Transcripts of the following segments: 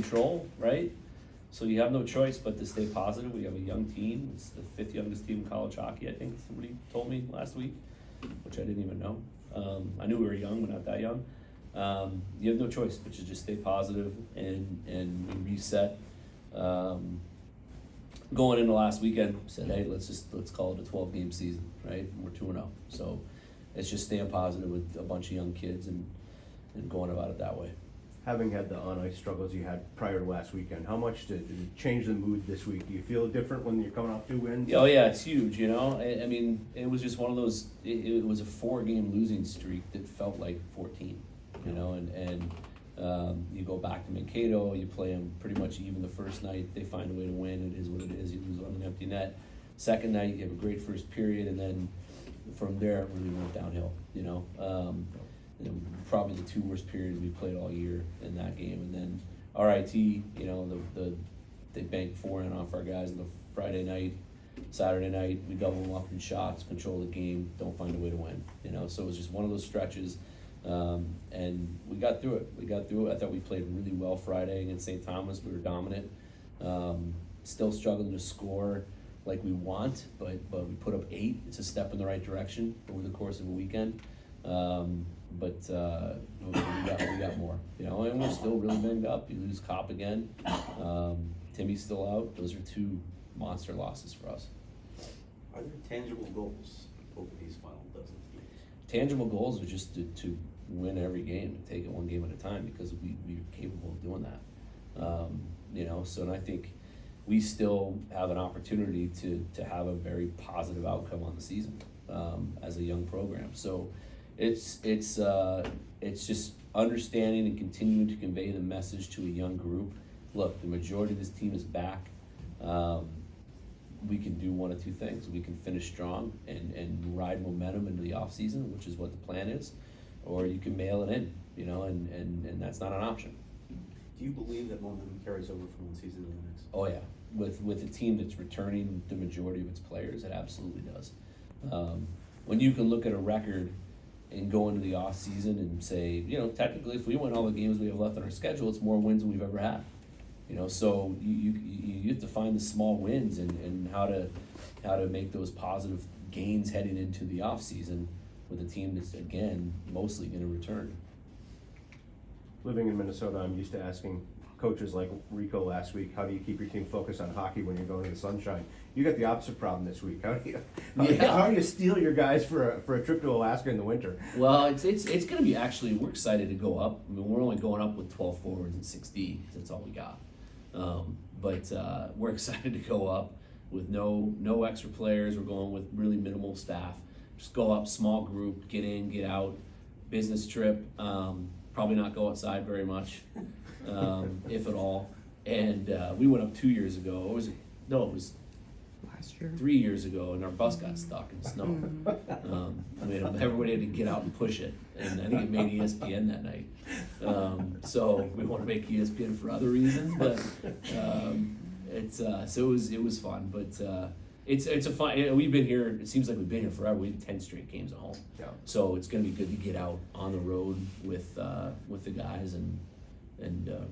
control, right? So you have no choice but to stay positive. We have a young team. It's the 5th youngest team in college hockey, I think somebody told me last week, which I didn't even know. I knew we were young, but not that young. You have no choice but to just stay positive and we reset. Going into last weekend, said, hey, let's call it a 12-game season, right? We're 2-0. So it's just staying positive with a bunch of young kids and going about it that way. Having had the on-ice struggles you had prior to last weekend, how much did it change the mood this week? Do you feel different when you're coming off 2 wins? Oh yeah, it's huge, you know? I mean, it was just one of those, it was a 4-game losing streak that felt like 14, you know? And you go back to Mankato, you play them pretty much even the first night, they find a way to win, it is what it is, you lose on an empty net. Second night, you have a great first period, and then from there, it really went downhill, you know? Probably the 2 worst periods we played all year in that game, and then RIT, you know, they banked 4 in off our guys on the Friday night. Saturday night, we double them up in shots, control the game, don't find a way to win, you know. So it was just one of those stretches, and we got through it. I thought we played really well Friday against St. Thomas. We were dominant. Still struggling to score like we want, but we put up 8. It's a step in the right direction over the course of a weekend. But we got more, you know, and we're still really banged up. You lose Kopp again. Timmy's still out. Those are 2 monster losses for us. Are there tangible goals over these final dozen games? Tangible goals are just to win every game and take it one game at a time, because we're capable of doing that. You know, so and I think we still have an opportunity to have a very positive outcome on the season as a young program. So it's just understanding and continuing to convey the message to a young group. Look, the majority of this team is back. We can do one of 2 things. We can finish strong and ride momentum into the off season, which is what the plan is, or you can mail it in, you know, and that's not an option. Do you believe that momentum carries over from one season to the next? Oh yeah, with a team that's returning the majority of its players, it absolutely does. When you can look at a record and go into the off season and say, you know, technically, if we win all the games we have left on our schedule, it's more wins than we've ever had. You know, so you have to find the small wins and how to make those positive gains heading into the off season with a team that's again mostly going to return. Living in Minnesota, I'm used to asking coaches like Rico last week, how do you keep your team focused on hockey when you're going to the sunshine? You got the opposite problem this week. How do you steal your guys for a trip to Alaska in the winter? Well, it's going to be, actually, we're excited to go up. I mean, we're only going up with 12 forwards and 6 D, because that's all we got. But we're excited to go up with no extra players. We're going with really minimal staff. Just go up, small group, get in, get out, business trip. Probably not go outside very much, if at all. And we went up 2 years ago. It was Last year. 3 years ago, and our bus got stuck in snow. Everybody had to get out and push it, and I think it made ESPN that night. So we want to make ESPN for other reasons, but so it was fun. But it's a fun. We've been here. It seems like we've been here forever. We had 10 straight games at home. Yeah. So it's going to be good to get out on the road with the guys and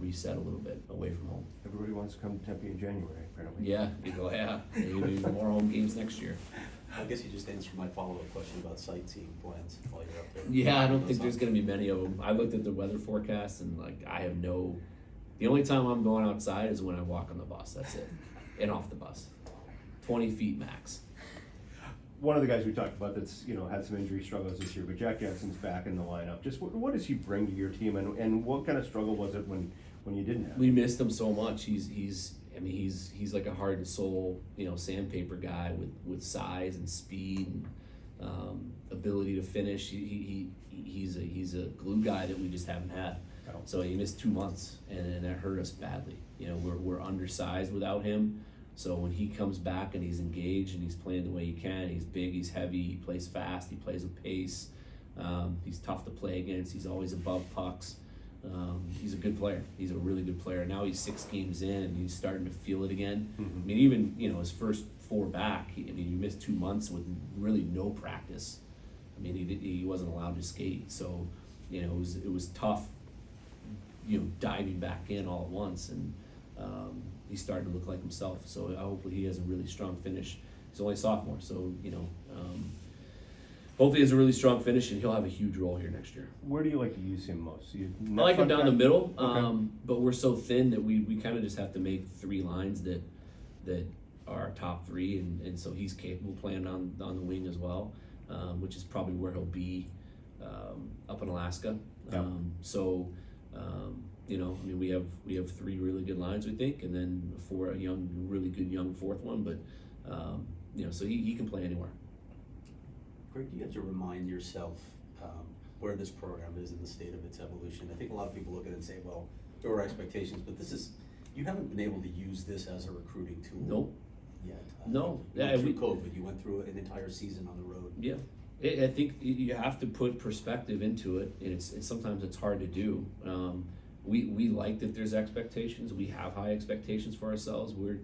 reset a little bit away from home. Everybody wants to come to Tempe in January, apparently. Yeah, maybe more home games next year. I guess you just answered my follow-up question about sightseeing plans while you're up there. Yeah, I don't think there's going to be many of them. I looked at the weather forecast and the only time I'm going outside is when I walk on the bus. That's it. And off the bus. 20 feet max. One of the guys we talked about that's had some injury struggles this year, but Jack Jensen's back in the lineup. Just what does he bring to your team, and what kind of struggle was it when you didn't have him? We missed him so much. He's like a heart and soul, sandpaper guy with size and speed and ability to finish. He's a glue guy that we just haven't had. Oh. So he missed 2 months, and that hurt us badly. We're undersized without him. So when he comes back and he's engaged and he's playing the way he can, he's big, he's heavy, he plays fast, he plays with pace. He's tough to play against. He's always above pucks. He's a good player. He's a really good player. Now he's 6 games in and he's starting to feel it again. Mm-hmm. I mean, even his first 4 back. He missed 2 months with really no practice. I mean, he wasn't allowed to skate. So it was tough diving back in all at once, and he's starting to look like himself. So hopefully he has a really strong finish. He's only a sophomore, so hopefully he has a really strong finish, and he'll have a huge role here next year. Where do you like to use him most? I like him down the middle, Okay. but we're so thin that we kind of just have to make three lines that are our top three, and so he's capable of playing on the wing as well, which is probably where he'll be up in Alaska. Yep. We have three really good lines, we think, and then really good young fourth one, but so he can play anywhere. Greg, do you have to remind yourself where this program is in the state of its evolution? I think a lot of people look at it and say, well, there were expectations, but you haven't been able to use this as a recruiting tool. Nope. Yet. No. You went through COVID, you went through an entire season on the road. Yeah. I think you have to put perspective into it, and it's sometimes it's hard to do. We like that there's expectations. We have high expectations for ourselves. We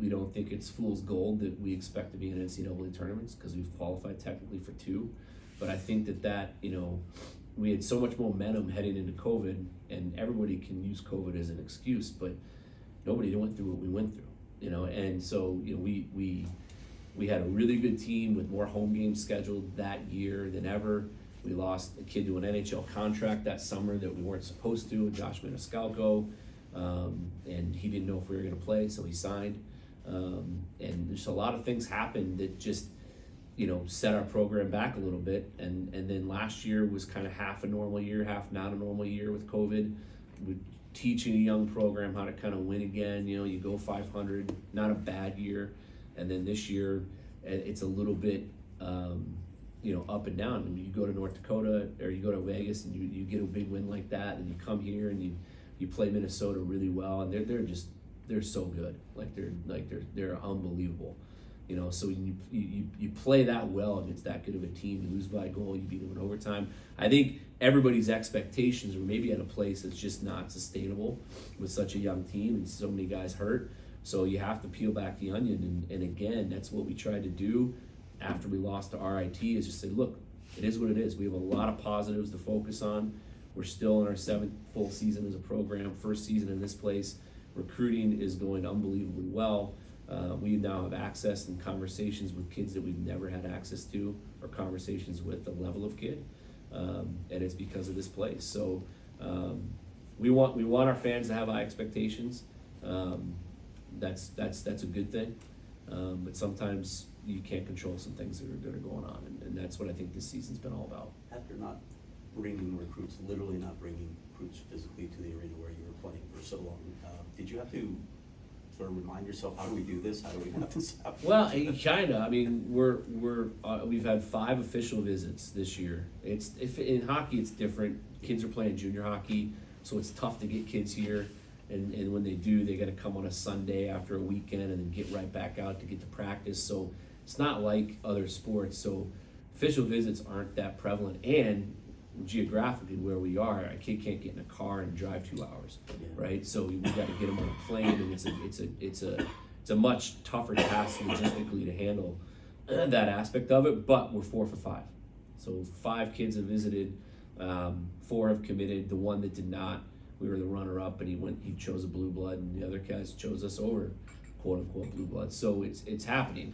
don't think it's fool's gold that we expect to be in NCAA tournaments because we've qualified technically for 2. But I think that we had so much momentum heading into COVID, and everybody can use COVID as an excuse, but nobody went through what we went through, and so we had a really good team with more home games scheduled that year than ever. We lost a kid to an NHL contract that summer that we weren't supposed to, Josh Maniscalco, and he didn't know if we were going to play, so he signed. And there's a lot of things happened that just, set our program back a little bit. And then last year was kind of half a normal year, half not a normal year with COVID. We're teaching a young program how to kind of win again. You go 500, not a bad year. And then this year, it's a little bit, up and down. I mean, you go to North Dakota or you go to Vegas and you get a big win like that, and you come here and you play Minnesota really well, and they're so good. They're unbelievable. So you play that well against that good of a team, you lose by a goal, you beat them in overtime. I think everybody's expectations are maybe at a place that's just not sustainable with such a young team and so many guys hurt. So you have to peel back the onion, and again, that's what we tried to do after we lost to RIT, is just say, look, it is what it is. We have a lot of positives to focus on. We're still in our 7th full season as a program, first season in this place. Recruiting is going unbelievably well. We now have access and conversations with kids that we've never had access to, or conversations with the level of kid, and it's because of this place. So we want our fans to have high expectations. That's a good thing, but sometimes you can't control some things that are going on, and that's what I think this season's been all about. After not bringing recruits, literally not bringing recruits physically to the arena where you were playing for so long, did you have to sort of remind yourself, how do we do this? How do we have this happen? Well, kinda. I mean, we've had 5 official visits this year. If in hockey it's different. Kids are playing junior hockey, so it's tough to get kids here. And when they do, they got to come on a Sunday after a weekend and then get right back out to get to practice. So it's not like other sports. So official visits aren't that prevalent. And geographically, where we are, a kid can't get in a car and drive 2 hours, right? So we got to get them on a plane, and it's a much tougher task logistically to handle that aspect of it. But we're 4 for 5, so 5 kids have visited, 4 have committed. The one that did not, we were the runner-up, and he chose a blue blood, and the other guys chose us over, quote unquote, blue blood. So it's happening.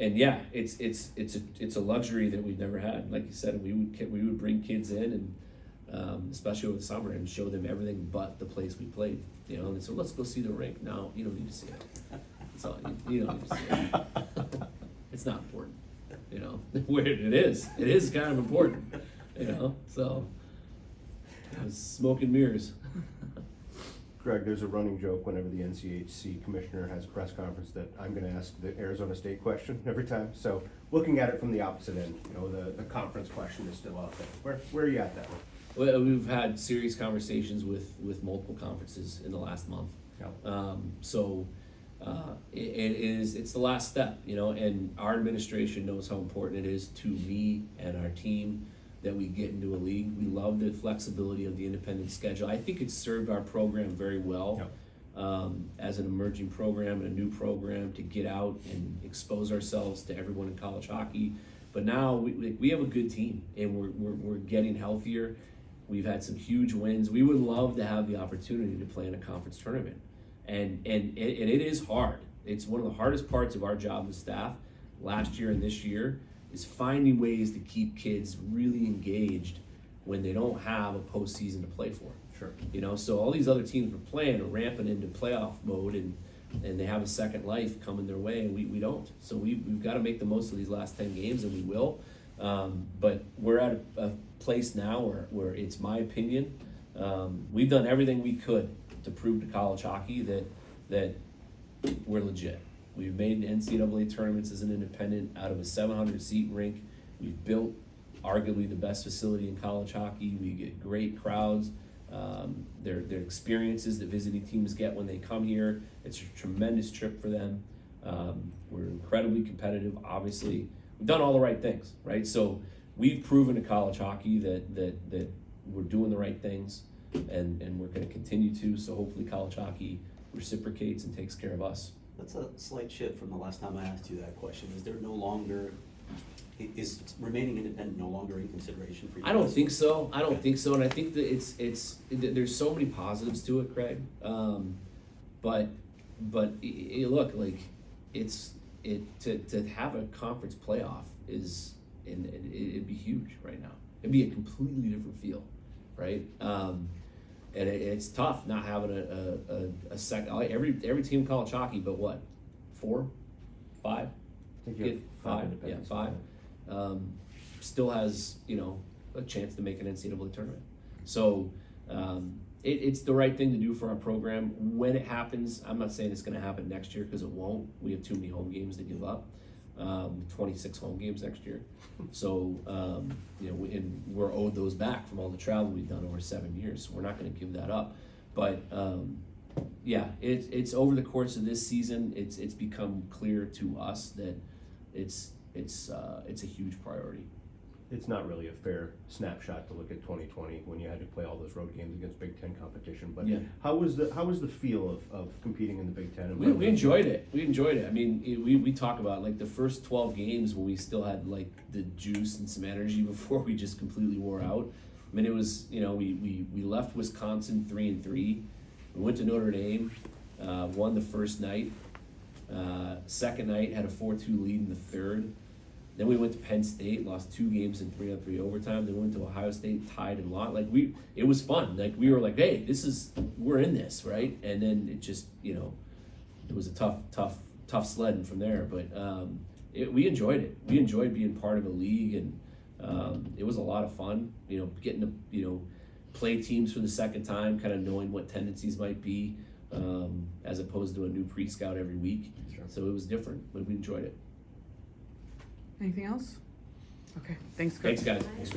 And yeah, it's a luxury that we've never had. Like you said, we would bring kids in, and especially over the summer, and show them everything but the place we played. And they said, let's go see the rink. No, you don't need to see it. So you don't need to see it. It's not important. Where it is kind of important. So it was smoke and mirrors. Greg, there's a running joke whenever the NCHC commissioner has a press conference that I'm going to ask the Arizona State question every time. So looking at it from the opposite end, the conference question is still out there. Where are you at that one? Well, we've had serious conversations with multiple conferences in the last month. Yeah. It's the last step, and our administration knows how important it is to me and our team that we get into a league. We love the flexibility of the independent schedule. I think it's served our program very well. Yep. As an emerging program and a new program, to get out and expose ourselves to everyone in college hockey. But now we have a good team, and we're getting healthier. We've had some huge wins. We would love to have the opportunity to play in a conference tournament. And it is hard. It's one of the hardest parts of our job as staff last year and this year is finding ways to keep kids really engaged when they don't have a postseason to play for. Sure. You know, so all these other teams we're playing are ramping into playoff mode and they have a second life coming their way and we don't. So we've got to make the most of these last 10 games and we will. But we're at a place now where it's my opinion, we've done everything we could to prove to college hockey that we're legit. We've made NCAA tournaments as an independent out of a 700-seat rink. We've built arguably the best facility in college hockey. We get great crowds. Their experiences that visiting teams get when they come here, it's a tremendous trip for them. We're incredibly competitive, obviously. We've done all the right things, right? So we've proven to college hockey that we're doing the right things and we're going to continue to. So hopefully college hockey reciprocates and takes care of us. That's a slight shift from the last time I asked you that question. Is there no longer, is remaining independent no longer in consideration for you? I don't think so. I don't think so, and I think that it's there's so many positives to it, Craig. But look, like to have a conference playoff is it'd be huge right now. It'd be a completely different feel, right? And it's tough not having a second. Every team in college hockey, but what, 4, 5? I think you have Get 5, yeah, independents. 5. Still has a chance to make an NCAA tournament. So it's the right thing to do for our program. When it happens, I'm not saying it's going to happen next year because it won't. We have too many home games to give up. 26 home games next year. So and we're owed those back from all the travel we've done over 7 years. So we're not going to give that up. But yeah, it's over the course of this season, it's become clear to us that it's a huge priority. It's not really a fair snapshot to look at 2020 when you had to play all those road games against Big Ten competition. But Yeah. how was the feel of competing in the Big Ten? We enjoyed it. We enjoyed it. I mean, we talk about like the first 12 games when we still had like the juice and some energy before we just completely wore out. I mean, it was, we left Wisconsin 3-3. We went to Notre Dame, won the first night. Second night had a 4-2 lead in the third. Then we went to Penn State, lost 2 games in 3-on-3 overtime. Then we went to Ohio State, tied and lost. Like it was fun. Like we were like, hey, we're in this, right? And then it just, it was a tough sledding from there. But we enjoyed it. We enjoyed being part of a league, and it was a lot of fun. Getting to play teams for the second time, kind of knowing what tendencies might be, as opposed to a new pre-scout every week. Sure. So it was different, but we enjoyed it. Anything else? Okay, thanks, Chris. Thanks, guys.